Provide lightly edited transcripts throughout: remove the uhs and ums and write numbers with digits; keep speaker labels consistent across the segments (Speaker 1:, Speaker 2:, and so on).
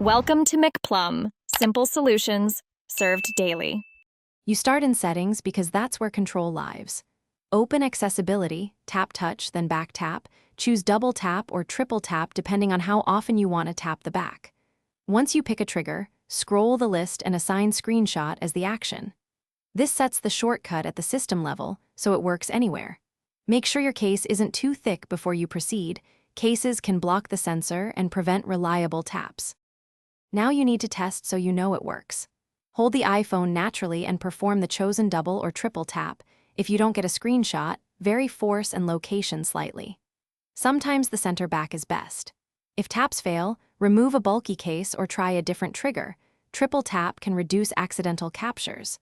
Speaker 1: Welcome to McPlum, simple solutions served daily.
Speaker 2: You start in Settings because that's where control lives. Open Accessibility, tap touch, then back tap. Choose double tap or triple tap depending on how often you want to tap the back. Once you pick a trigger, scroll the list and assign Screenshot as the action. This sets the shortcut at the system level, so it works anywhere. Make sure your case isn't too thick before you proceed. Cases can block the sensor and prevent reliable taps. Now you need to test so you know it works. Hold the iPhone naturally and perform the chosen double or triple tap. If you don't get a screenshot, vary force and location slightly. Sometimes the center back is best. If taps fail, remove a bulky case or try a different trigger. Triple tap can reduce accidental captures.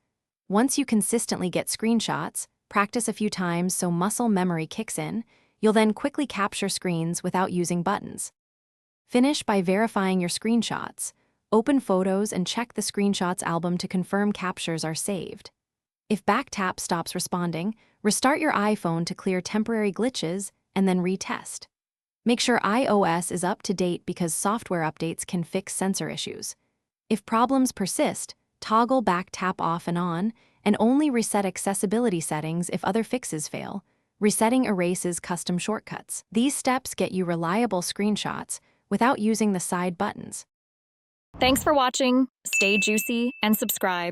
Speaker 2: Once you consistently get screenshots, practice a few times so muscle memory kicks in. You'll then quickly capture screens without using buttons. Finish by verifying your screenshots. Open Photos and check the Screenshots album to confirm captures are saved. If back tap stops responding, restart your iPhone to clear temporary glitches and then retest. Make sure iOS is up to date because software updates can fix sensor issues. If problems persist, toggle back tap off and on, and only reset accessibility settings if other fixes fail. Resetting erases custom shortcuts. These steps get you reliable screenshots without using the side buttons.
Speaker 1: Thanks for watching. Stay juicy and subscribe.